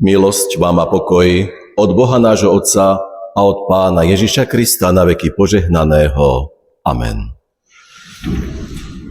Milosť vám a pokoj od Boha nášho Otca a od Pána Ježiša Krista na veky požehnaného. Amen.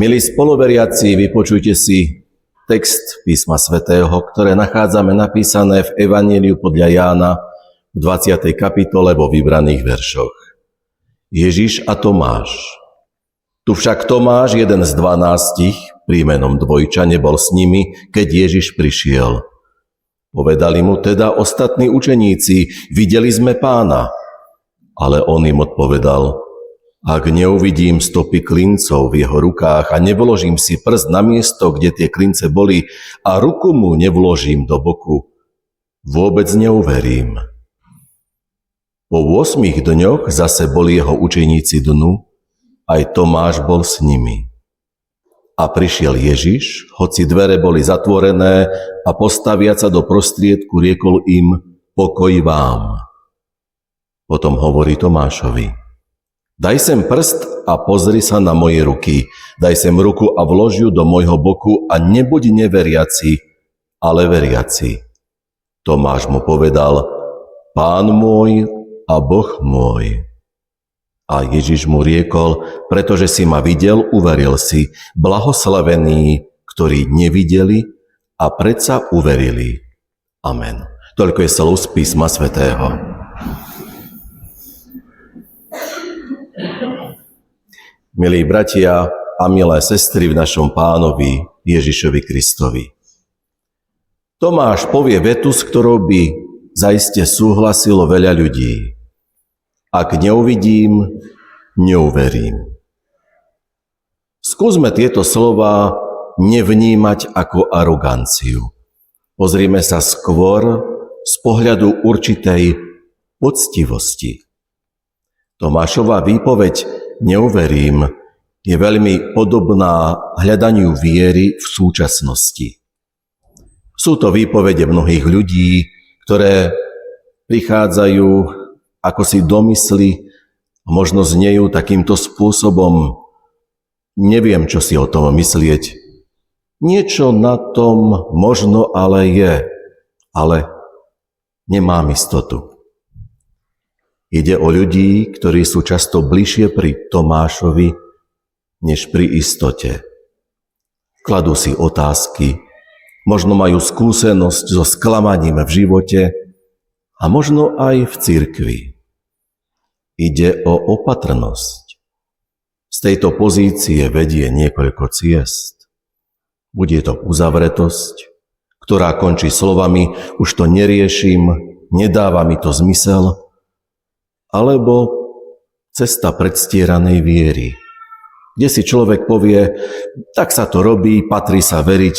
Milí spoluveriaci, vypočujte si text Písma svätého, ktoré nachádzame napísané v Evanjeliu podľa Jána v 20. kapitole vo vybraných veršoch. Ježiš a Tomáš. Tu však Tomáš, jeden z 12, pri menom Dvojča, nebol s nimi, keď Ježiš prišiel. Povedali mu teda ostatní učeníci, videli sme Pána. Ale on im odpovedal, ak neuvidím stopy klincov v jeho rukách a nevložím si prst na miesto, kde tie klince boli, a ruku mu nevložím do boku, vôbec neuverím. Po 8 dňoch zase boli jeho učeníci dnu, aj Tomáš bol s nimi. A prišiel Ježiš, hoci dvere boli zatvorené, a postaviac sa do prostriedku riekol im, pokoj vám. Potom hovorí Tomášovi, daj sem prst a pozri sa na moje ruky, daj sem ruku a vlož ju do môjho boku a nebuď neveriaci, ale veriaci. Tomáš mu povedal, Pán môj a Boh môj. A Ježiš mu riekol, pretože si ma videl, uveril si, blahoslavení, ktorí nevideli a predsa uverili. Amen. Toľko je slov z Písma svätého. Milí bratia a milé sestry v našom Pánovi Ježišovi Kristovi. Tomáš povie vetu, s ktorou by zaiste súhlasilo veľa ľudí. Ak neuvidím, neuverím. Skúsme tieto slová nevnímať ako aroganciu. Pozrime sa skôr z pohľadu určitej poctivosti. Tomášova výpoveď neuverím je veľmi podobná hľadaniu viery v súčasnosti. Sú to výpovede mnohých ľudí, ktoré prichádzajú ako si domysli, možno znejú takýmto spôsobom. Neviem, čo si o tom myslieť. Niečo na tom možno ale je, ale nemám istotu. Ide o ľudí, ktorí sú často bližšie pri Tomášovi, než pri istote. Kladú si otázky, možno majú skúsenosť so sklamaním v živote, a možno aj v cirkvi. Ide o opatrnosť. Z tejto pozície vedie niekoľko ciest. Bude to uzavretosť, ktorá končí slovami, už to neriešim, nedáva mi to zmysel, alebo cesta predstieranej viery, kde si človek povie, tak sa to robí, patrí sa veriť,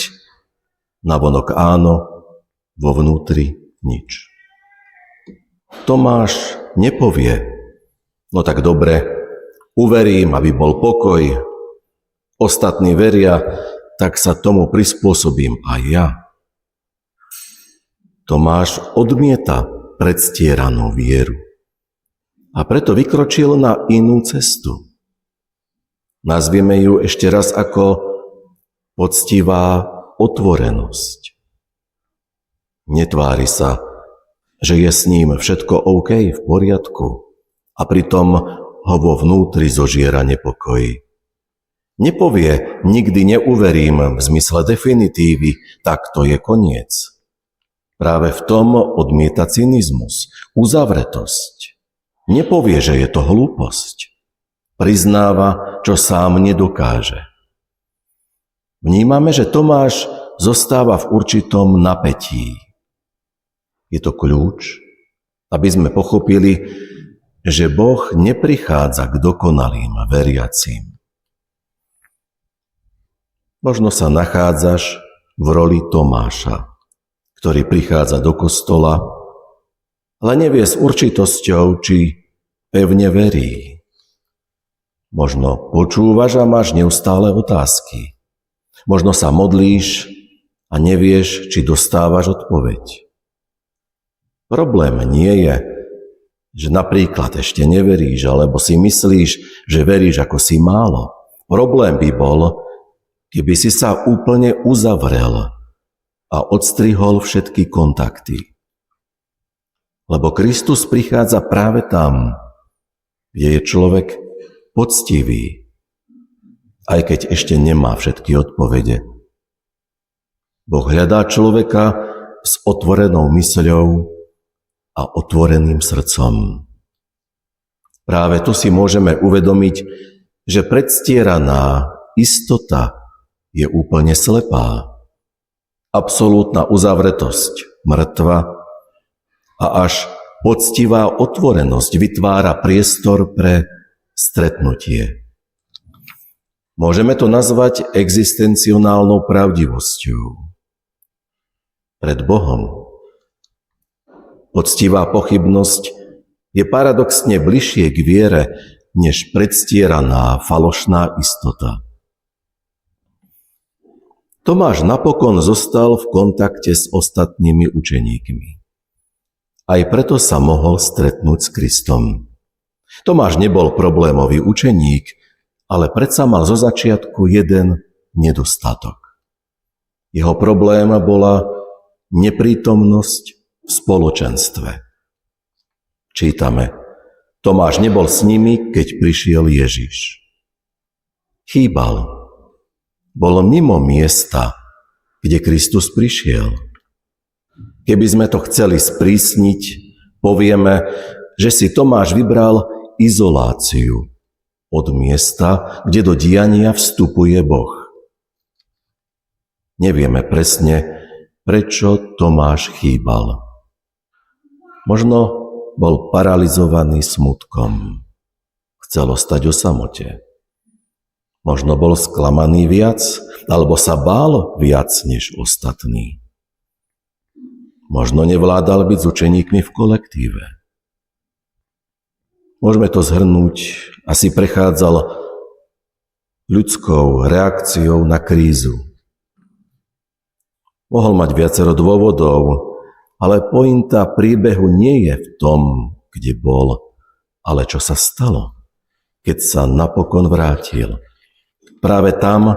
navonok áno, vo vnútri nič. Tomáš nepovie, no tak dobre, uverím, aby bol pokoj, ostatní veria, tak sa tomu prispôsobím aj ja. Tomáš odmieta predstieranú vieru a preto vykročil na inú cestu. Nazvieme ju ešte raz ako poctivá otvorenosť. Netvári sa, že je s ním všetko OK, v poriadku, a pritom ho vo vnútri zožiera nepokoj. Nepovie, nikdy neuverím v zmysle definitívy, tak to je koniec. Práve v tom odmieta cynizmus, uzavretosť. Nepovie, že je to hlúposť. Priznáva, čo sám nedokáže. Vnímame, že Tomáš zostáva v určitom napätí. Je to kľúč, aby sme pochopili, že Boh neprichádza k dokonalým veriacim. Možno sa nachádzaš v roli Tomáša, ktorý prichádza do kostola, ale nevie s určitosťou, či pevne verí. Možno počúvaš a máš neustále otázky. Možno sa modlíš a nevieš, či dostávaš odpoveď. Problém nie je, že napríklad ešte neveríš, alebo si myslíš, že veríš ako si málo. Problém by bol, keby si sa úplne uzavrel a odstrihol všetky kontakty. Lebo Kristus prichádza práve tam, kde je človek poctivý, aj keď ešte nemá všetky odpovede. Boh hľadá človeka s otvorenou mysľou a otvoreným srdcom. Práve tu si môžeme uvedomiť, že predstieraná istota je úplne slepá. Absolútna uzavretosť mŕtva a až poctivá otvorenosť vytvára priestor pre stretnutie. Môžeme to nazvať existencionálnou pravdivosťou. Pred Bohom poctivá pochybnosť je paradoxne bližšie k viere, než predstieraná falošná istota. Tomáš napokon zostal v kontakte s ostatnými učeníkmi. Aj preto sa mohol stretnúť s Kristom. Tomáš nebol problémový učeník, ale predsa mal zo začiatku jeden nedostatok. Jeho problém bola neprítomnosť v spoločenstve. Čítame, Tomáš nebol s nimi, keď prišiel Ježiš. Chýbal. Bol mimo miesta, kde Kristus prišiel. Keby sme to chceli sprísniť, povieme, že si Tomáš vybral izoláciu od miesta, kde do diania vstupuje Boh. Nevieme presne, prečo Tomáš chýbal. Možno bol paralizovaný smutkom. Chcel ostať o samote. Možno bol sklamaný viac, alebo sa bál viac než ostatní. Možno nevládal byť s učeníkmi v kolektíve. Môžeme to zhrnúť, asi prechádzal ľudskou reakciou na krízu. Mohol mať viacero dôvodov, ale pointa príbehu nie je v tom, kde bol, ale čo sa stalo, keď sa napokon vrátil. Práve tam,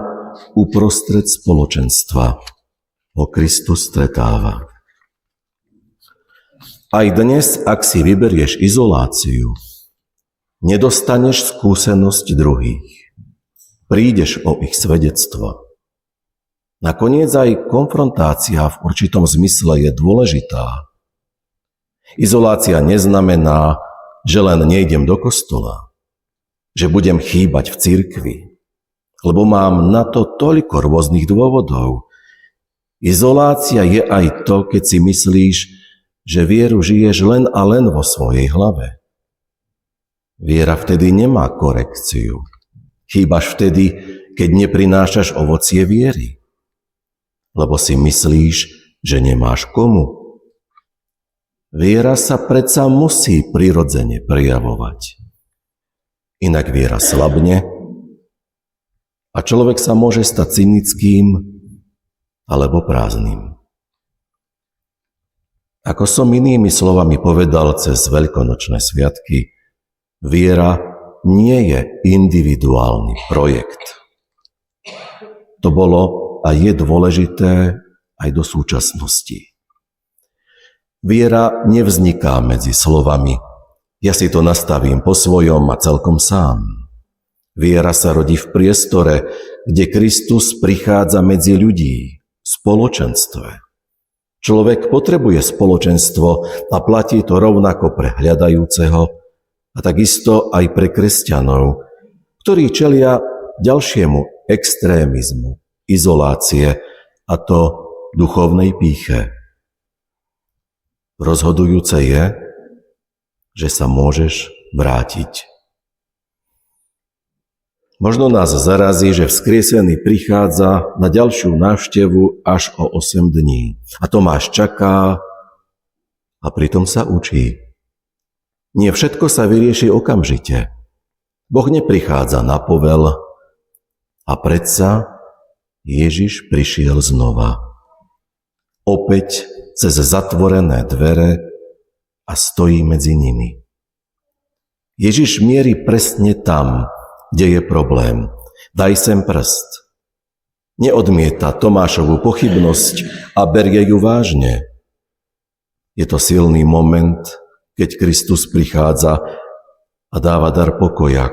uprostred spoločenstva, ho Kristus stretáva. Aj dnes, ak si vyberieš izoláciu, nedostaneš skúsenosť druhých. Prídeš o ich svedectvo. Nakoniec aj konfrontácia v určitom zmysle je dôležitá. Izolácia neznamená, že len nejdem do kostola, že budem chýbať v cirkvi, lebo mám na to toľko rôznych dôvodov. Izolácia je aj to, keď si myslíš, že vieru žiješ len a len vo svojej hlave. Viera vtedy nemá korekciu. Chýbaš vtedy, keď neprinášaš ovocie viery, lebo si myslíš, že nemáš komu. Viera sa predsa musí prirodzene prejavovať. Inak viera slabne a človek sa môže stať cynickým alebo prázdnym. Ako som inými slovami povedal cez veľkonočné sviatky, viera nie je individuálny projekt. To bolo a je dôležité aj do súčasnosti. Viera nevzniká medzi slovami ja si to nastavím po svojom a celkom sám. Viera sa rodí v priestore, kde Kristus prichádza medzi ľudí, v spoločenstve. Človek potrebuje spoločenstvo a platí to rovnako pre hľadajúceho a takisto aj pre kresťanov, ktorí čelia ďalšiemu extrémizmu, izolácie, a to duchovnej pýche. Rozhodujúce je, že sa môžeš vrátiť. Možno nás zarazí, že vzkriesený prichádza na ďalšiu návštevu až o 8 dní. A Tomáš čaká a pritom sa učí. Nie všetko sa vyrieši okamžite. Boh neprichádza na povel a predsa Ježiš prišiel znova. Opäť cez zatvorené dvere a stojí medzi nimi. Ježiš mierí presne tam, kde je problém. Daj sem prst. Neodmieta Tomášovu pochybnosť a berie ju vážne. Je to silný moment keď Kristus prichádza a dáva dar pokoja,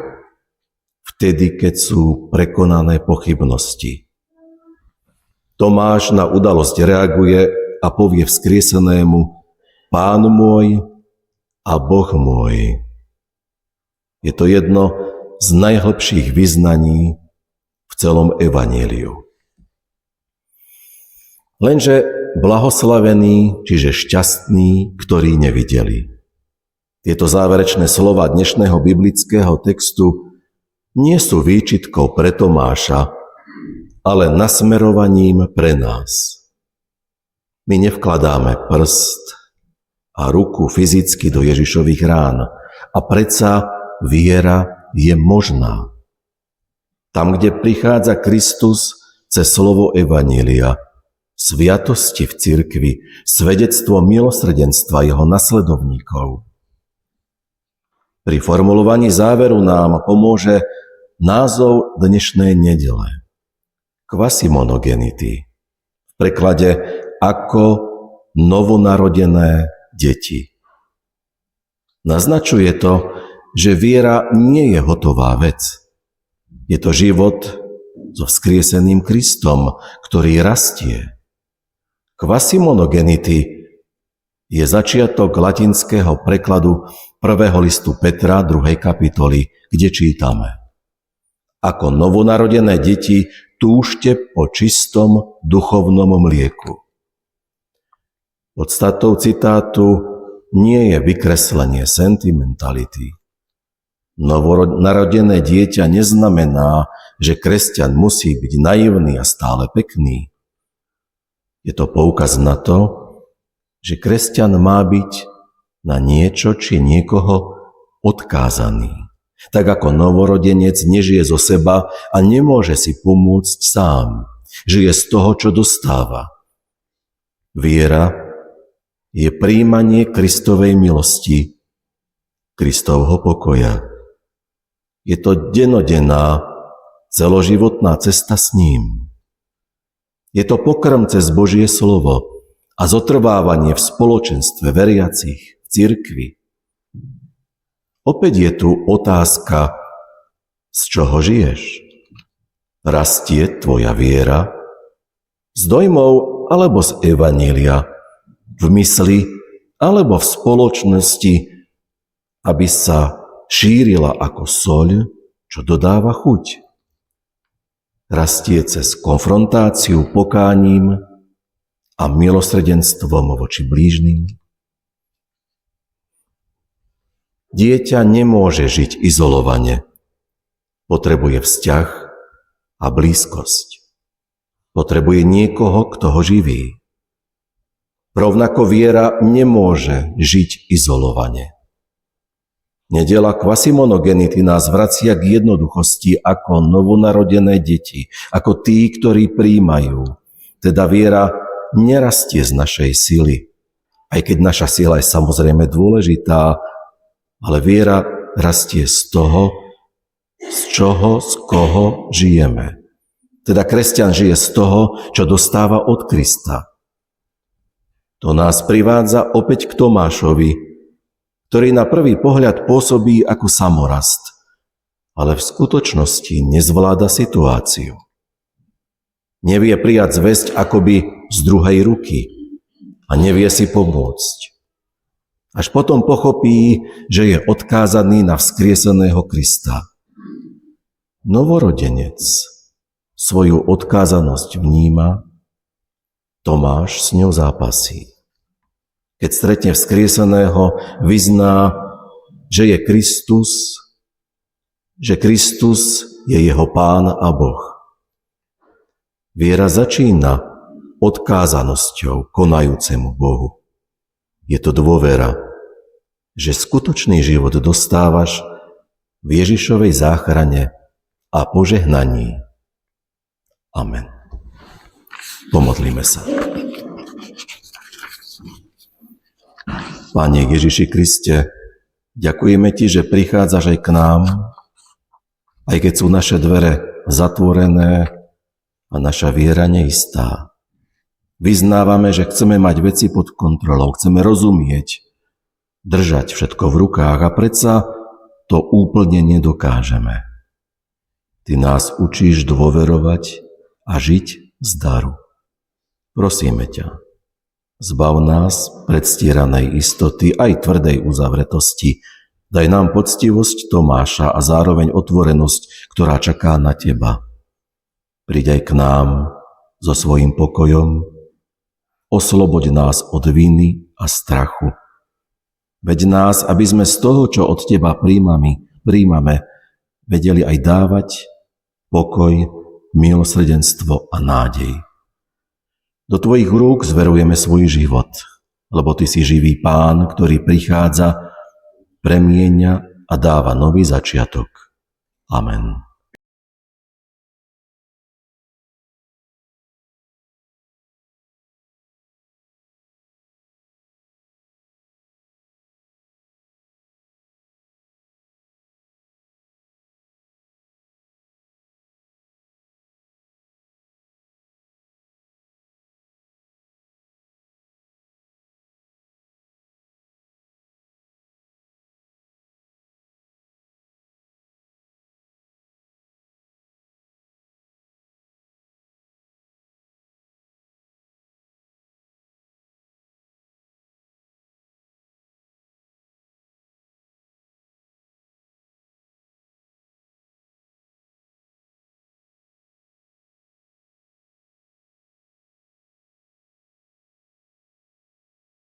vtedy, keď sú prekonané pochybnosti. Tomáš na udalosť reaguje a povie vzkriesenému: Pán môj a Boh môj. Je to jedno z najhlbších vyznaní v celom evanjeliu. Lenže blahoslavení, čiže šťastní, ktorí nevideli. Tieto záverečné slova dnešného biblického textu nie sú výčitkou pre Tomáša, ale nasmerovaním pre nás. My nevkladáme prst a ruku fyzicky do Ježišových rán a predsa viera je možná. Tam, kde prichádza Kristus cez slovo evanjelia, sviatosti v cirkvi, svedectvo milosrdenstva jeho nasledovníkov. Pri formulovaní záveru nám pomôže názov dnešnej nedele. Kvasimonogenity. V preklade ako novonarodené deti. Naznačuje to, že viera nie je hotová vec. Je to život so vzkrieseným Kristom, ktorý rastie. Kvasimonogenity je začiatok latinského prekladu prvého listu Petra 2. kapitoly, kde čítame: Ako novonarodené deti túžte po čistom duchovnom mlieku. Podstatou citátu nie je vykreslenie sentimentality. Novonarodené dieťa neznamená, že kresťan musí byť naivný a stále pekný. Je to poukaz na to, že kresťan má byť na niečo či niekoho odkázaný. Tak ako novorodenec nežije zo seba a nemôže si pomôcť sám. Žije z toho, čo dostáva. Viera je prijímanie Kristovej milosti, Kristovho pokoja. Je to dennodenná, celoživotná cesta s ním. Je to pokrm cez Božie slovo a zotrvávanie v spoločenstve veriacich v cirkvi. Opäť je tu otázka, z čoho žiješ? Rastie tvoja viera? Z dojmov alebo z evanjelia? V mysli alebo v spoločnosti, aby sa šírila ako soľ, čo dodáva chuť? Rastie cez konfrontáciu pokáním a milosrdenstvom voči blížnym? Dieťa nemôže žiť izolovane. Potrebuje vzťah a blízkosť. Potrebuje niekoho, kto ho živí. Rovnako viera nemôže žiť izolovane. Nedela kvasimonogenity nás vracia k jednoduchosti ako novonarodené deti, ako tí, ktorí prijímajú. Teda viera nerastie z našej sily, aj keď naša sila je samozrejme dôležitá, ale viera rastie z toho, z koho žijeme. Teda kresťan žije z toho, čo dostáva od Krista. To nás privádza opäť k Tomášovi, ktorý na prvý pohľad pôsobí ako samorast, ale v skutočnosti nezvláda situáciu. Nevie prijať zvesť akoby z druhej ruky a nevie si pomôcť. Až potom pochopí, že je odkázaný na vzkrieseného Krista. Novorodenec svoju odkázanosť vníma, Tomáš s ňou zápasí. Keď stretne vzkrieseného, vyzná, že Kristus je jeho Pán a Boh. Viera začína odkázanosťou konajúcemu Bohu. Je to dôvera, že skutočný život dostávaš v Ježišovej záchrane a požehnaní. Amen. Pomodlíme sa. Pane Ježiši Kriste, ďakujeme Ti, že prichádzaš aj k nám, aj keď sú naše dvere zatvorené a naša viera neistá. Vyznávame, že chceme mať veci pod kontrolou, chceme rozumieť, držať všetko v rukách a predsa to úplne nedokážeme. Ty nás učíš dôverovať a žiť z daru. Prosíme ťa, zbav nás predstieranej istoty aj tvrdej uzavretosti. Daj nám poctivosť Tomáša a zároveň otvorenosť, ktorá čaká na teba. Príď aj k nám so svojím pokojom, osloboď nás od viny a strachu. Veď nás, aby sme z toho, čo od teba príjmame, vedeli aj dávať pokoj, milosrdenstvo a nádej. Do tvojich rúk zverujeme svoj život, lebo ty si živý Pán, ktorý prichádza, premieňa a dáva nový začiatok. Amen.